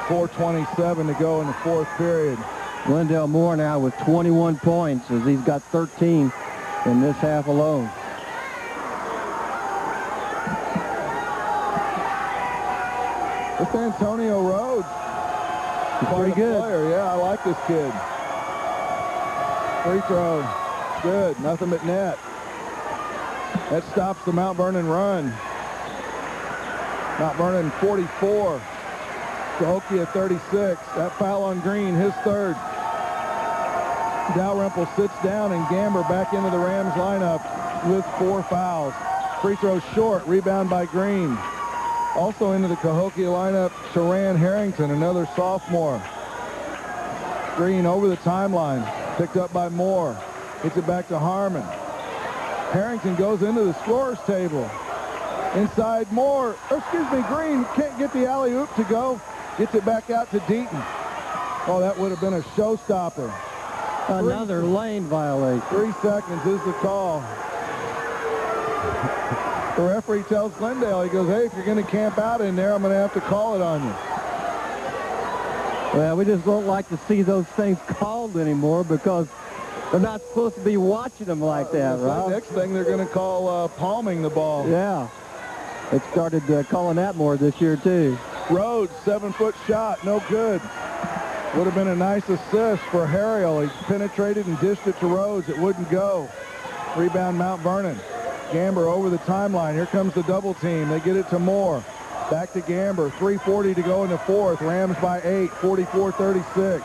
4:27 to go in the fourth period. Glendale Moore now with 21 points as he's got 13 in this half alone. It's Antonio Rhodes. Pretty good. Player. Yeah, I like this kid. Free throw. Good. Nothing but net. That stops the Mount Vernon run. Mount Vernon 44. Cahokia 36. That foul on Green, his third. Dalrymple sits down and Gamber back into the Rams lineup with 4 fouls. Free throw short. Rebound by Green. Also into the Cahokia lineup, Sharan Harrington, another sophomore. Green over the timeline, picked up by Moore. Gets it back to Harmon. Harrington goes into the scorer's table. Inside Moore, Green can't get the alley-oop to go. Gets it back out to Deaton. Oh, that would have been a showstopper. Another lane violation. 3 seconds is the call. The referee tells Glendale, he goes, hey, if you're going to camp out in there, I'm going to have to call it on you. Well, we just don't like to see those things called anymore because they're not supposed to be watching them like that, right? The next thing they're going to call palming the ball. Yeah. They started calling that more this year, too. Rhodes, 7-foot shot, no good. Would have been a nice assist for Harriel. He penetrated and dished it to Rhodes. It wouldn't go. Rebound Mount Vernon. Gamber over the timeline. Here comes the double team. They get it to Moore. Back to Gamber. 3:40 to go in the fourth. Rams by 8, 44-36.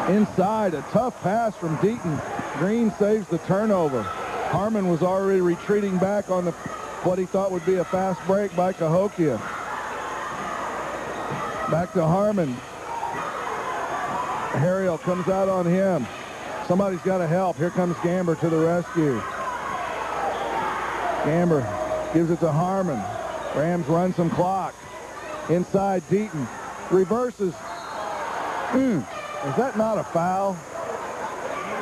Inside, a tough pass from Deaton. Green saves the turnover. Harmon was already retreating back on what he thought would be a fast break by Cahokia. Back to Harmon. Harriel comes out on him. Somebody's got to help. Here comes Gamber to the rescue. Gamber gives it to Harmon. Rams run some clock. Inside, Deaton reverses. Is that not a foul?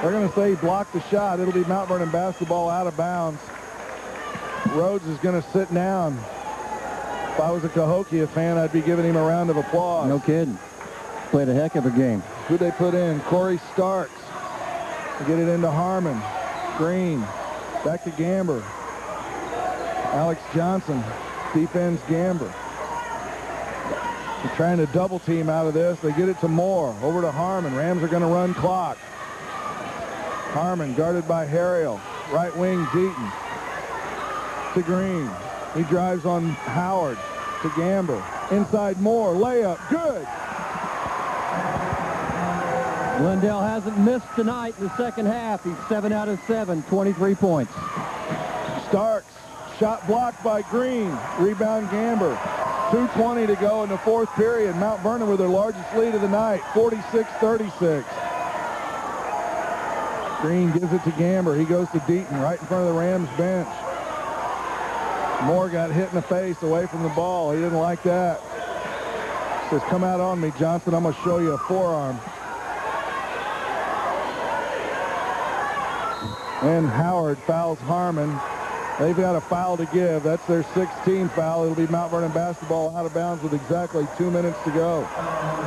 They're going to say he blocked the shot. It'll be Mount Vernon basketball out of bounds. Rhodes is going to sit down. If I was a Cahokia fan, I'd be giving him a round of applause. No kidding. Played a heck of a game. Who'd they put in? Corey Starks. To get it into Harmon. Green. Back to Gamber. Alex Johnson defends Gamber. They're trying to double team out of this. They get it to Moore. Over to Harmon. Rams are going to run clock. Harmon guarded by Harriel. Right wing Deaton. To Green. He drives on Howard. To Gamber. Inside Moore. Layup. Good. Glendale hasn't missed tonight in the second half. He's 7 out of 7, 23 points. Starks. Shot blocked by Green. Rebound Gamber. 2:20 to go in the fourth period. Mount Vernon with their largest lead of the night, 46-36. Green gives it to Gamber. He goes to Deaton right in front of the Rams bench. Moore got hit in the face away from the ball. He didn't like that. Says, come out on me, Johnson. I'm going to show you a forearm. And Howard fouls Harmon. They've got a foul to give. That's their 16th foul. It'll be Mount Vernon basketball out of bounds with exactly 2 minutes to go.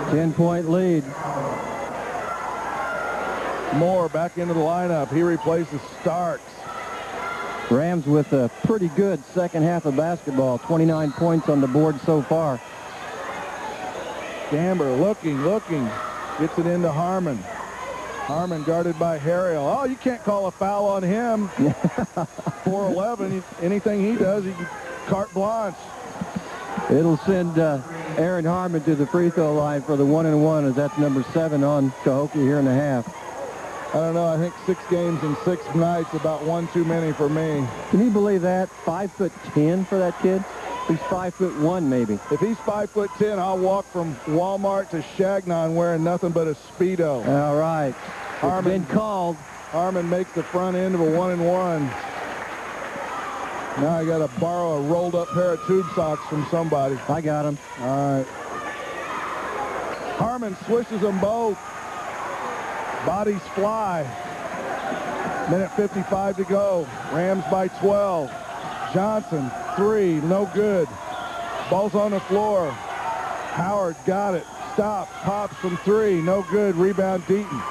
10-point lead. Moore back into the lineup. He replaces Starks. Rams with a pretty good second half of basketball. 29 points on the board so far. Gamber looking. Gets it into Harmon. Harmon guarded by Harriel. Oh, you can't call a foul on him. 4'11". Anything he does, he can carte blanche. It'll send Aaron Harmon to the free throw line for the 1-and-1, as that's number 7 on Cahokia here in the half. I don't know. I think 6 games in 6 nights, about one too many for me. Can you believe that? 5'10" for that kid? He's 5'1" maybe. If he's 5'10", I'll walk from Walmart to Chagnon wearing nothing but a Speedo. All right. Harmon, it's been called. Harmon makes the front end of a 1-and-1. Now I got to borrow a rolled up pair of tube socks from somebody. I got him. All right. Harmon swishes them both. Bodies fly. Minute 55 to go. Rams by 12. Johnson, 3, no good. Ball's on the floor. Howard got it. Stop. Pops from 3, no good. Rebound Deaton.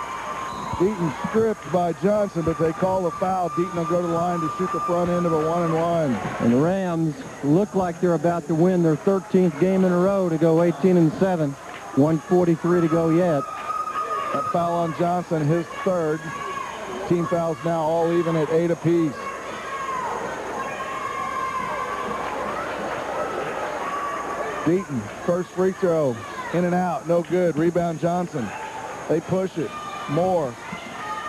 Deaton stripped by Johnson, but they call the foul. Deaton will go to the line to shoot the front end of a 1-and-1. And the Rams look like they're about to win their 13th game in a row to go 18-7. 1:43 to go yet. That foul on Johnson, his 3rd. Team fouls now all even at 8 apiece. Deaton, first free throw, in and out, no good. Rebound Johnson. They push it. Moore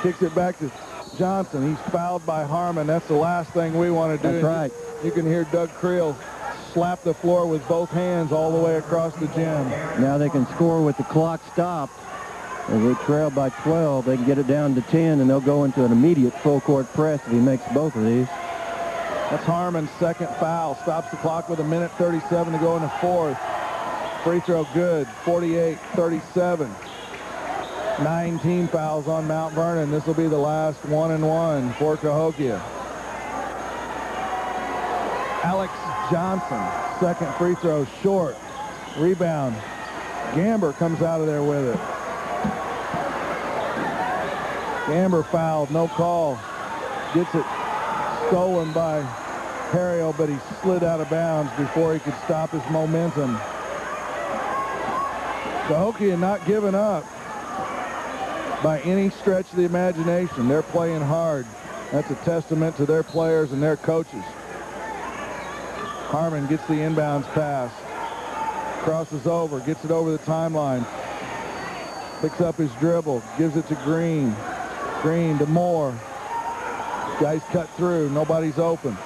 kicks it back to Johnson. He's fouled by Harmon. That's the last thing we want to do. That's right. You can hear Doug Creel slap the floor with both hands all the way across the gym. Now they can score with the clock stopped. As they trail by 12, they can get it down to 10, and they'll go into an immediate full-court press if he makes both of these. That's Harmon's 2nd foul. Stops the clock with 1:37 to go in the 4th. Free throw good, 48-37. 19 fouls on Mount Vernon. This will be the last 1-and-1 for Cahokia. Alex Johnson, 2nd free throw, short. Rebound. Gamber comes out of there with it. Gamber fouled, no call. Gets it stolen by Harriel, but he slid out of bounds before he could stop his momentum. Cahokia not giving up. by any stretch of the imagination. They're playing hard. That's a testament to their players and their coaches. Harmon gets the inbounds pass. Crosses over, gets it over the timeline. Picks up his dribble, gives it to Green. Green to Moore. Guys cut through, nobody's open.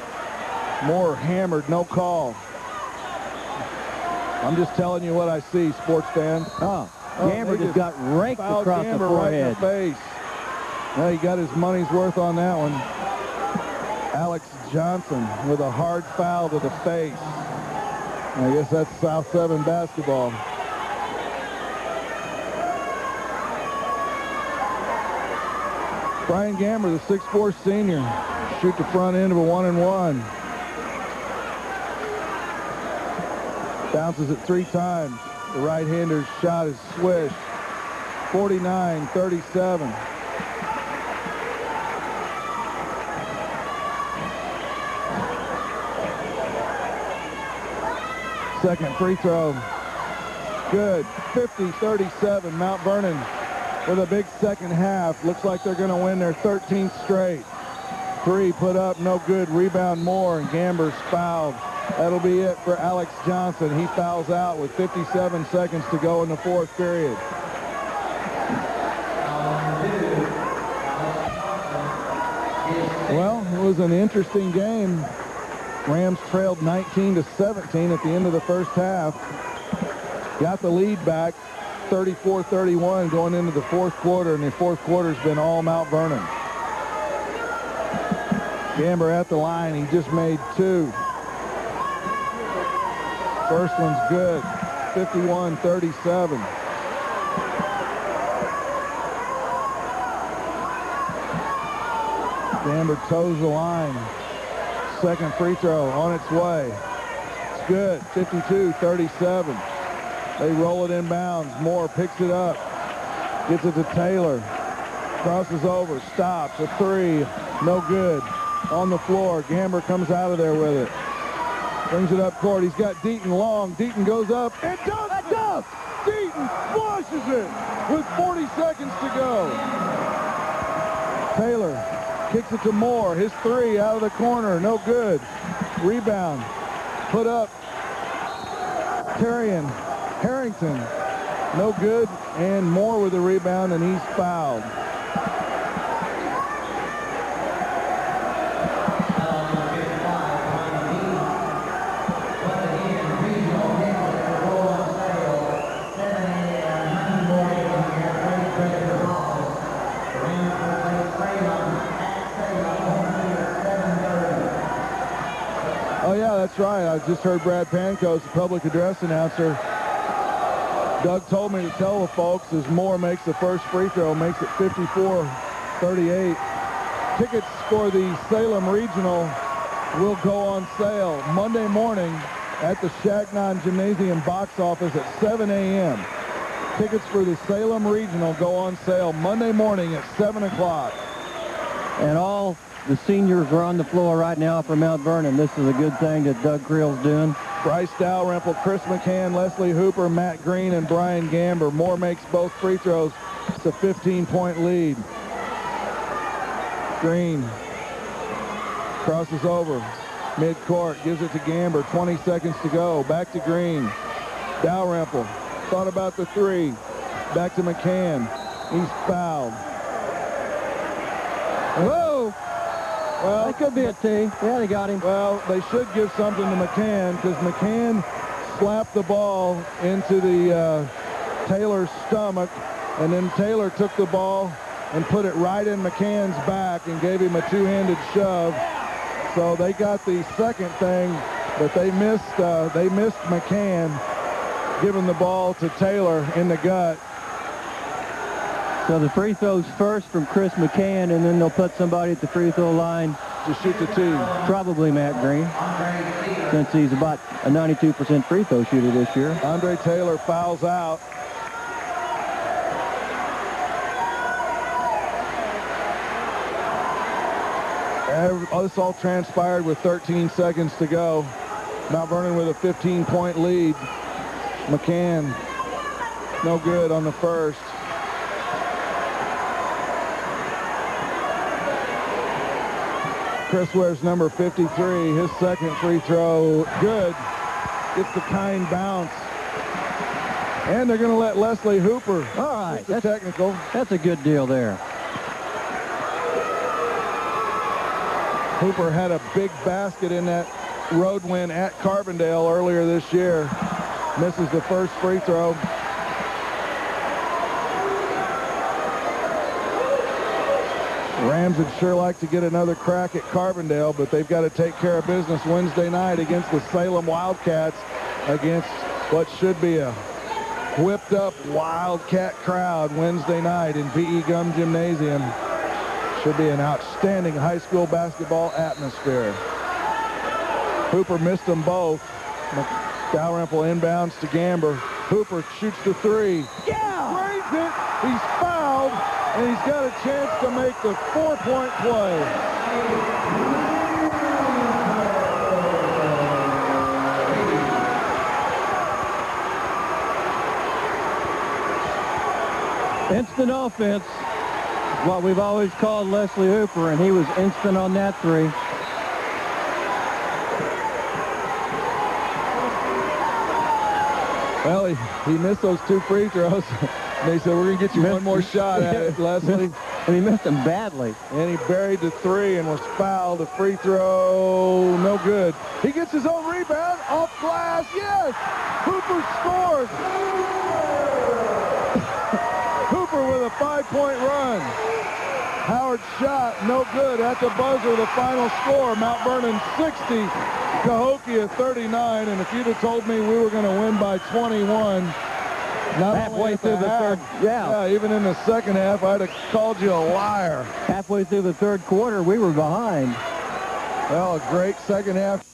Moore hammered, no call. I'm just telling you what I see, sports fans. Gamber just got raked across the forehead. Right in the face. Well, he got his money's worth on that one. Alex Johnson with a hard foul to the face. I guess that's South 7 basketball. Brian Gamber, the 6'4" senior, shoot the front end of a 1-and-1. Bounces it 3 times. The right-hander's shot is swished. 49-37. Second free throw. Good. 50-37. Mount Vernon with a big second half. Looks like they're going to win their 13th straight. 3 put up, no good. Rebound Moore, and Gamber's fouled. That'll be it for Alex Johnson. He fouls out with 57 seconds to go in the 4th period. Well, it was an interesting game. Rams trailed 19-17 at the end of the first half. Got the lead back 34-31 going into the 4th quarter, and the 4th quarter's been all Mount Vernon. Gamber at the line. He just made 2. First one's good. 51-37. Gamber toes the line. Second free throw on its way. It's good. 52-37. They roll it inbounds. Moore picks it up. Gets it to Taylor. Crosses over. Stops. A 3. No good. On the floor. Gamber comes out of there with it. Brings it up court. He's got Deaton long. Deaton goes up and dunks it. Deaton flushes it with 40 seconds to go. Taylor kicks it to Moore. His 3 out of the corner. No good. Rebound. Put up. Harrington. No good. And Moore with the rebound, and he's fouled. Oh, yeah, that's right. I just heard Brad Pankos, the public address announcer. Doug told me to tell the folks as Moore makes the first free throw, makes it 54-38. Tickets for the Salem Regional will go on sale Monday morning at the Shagnon Gymnasium box office at 7 a.m. Tickets for the Salem Regional go on sale Monday morning at 7 o'clock. And all the seniors are on the floor right now for Mount Vernon. This is a good thing that Doug Creel's doing. Bryce Dalrymple, Chris McCann, Leslie Hooper, Matt Green, and Brian Gamber. Moore makes both free throws. It's a 15-point lead. Green crosses over midcourt, gives it to Gamber. 20 seconds to go. Back to Green. Dalrymple thought about the 3. Back to McCann. He's fouled. Whoa! Well, that could be a T. Yeah, they got him. Well, they should give something to McCann because McCann slapped the ball into the Taylor's stomach, and then Taylor took the ball and put it right in McCann's back and gave him a 2-handed shove. So they got the second thing, but they missed McCann giving the ball to Taylor in the gut. So the free throws first from Chris McCann, and then they'll put somebody at the free throw line to shoot the 2. Probably Matt Green, since he's about a 92% free throw shooter this year. Andre Taylor fouls out. This all transpired with 13 seconds to go. Mount Vernon with a 15-point lead. McCann, no good on the first. Chris wears number 53. His second free throw, good. Gets the kind bounce. And they're going to let Leslie Hooper. All right. That's technical. That's a good deal there. Hooper had a big basket in that road win at Carbondale earlier this year. Misses the first free throw. Rams would sure like to get another crack at Carbondale, but they've got to take care of business Wednesday night against the Salem Wildcats, against what should be a whipped up Wildcat crowd Wednesday night in B.E. Gum Gymnasium. Should be an outstanding high school basketball atmosphere. Hooper missed them both. Dalrymple inbounds to Gamber. Hooper shoots the three. Yeah! Drains it. He's fouled, and he's got a chance to make the 4-point play. Instant offense, what we've always called Leslie Hooper, and he was instant on that three. Well, he missed those two free throws. They said, we're going to get you one more shot at it, Leslie. And he missed them badly. And he buried the three and was fouled. A free throw, no good. He gets his own rebound, off glass, yes! Hooper scores! Hooper with a 5-point run. Howard's shot, no good. At the buzzer, the final score, Mount Vernon 60, Cahokia 39. And if you'd have told me we were going to win by 21, not halfway through the third, yeah, even in the second half, I'd have called you a liar. Halfway through the third quarter, we were behind. Well, a great second half.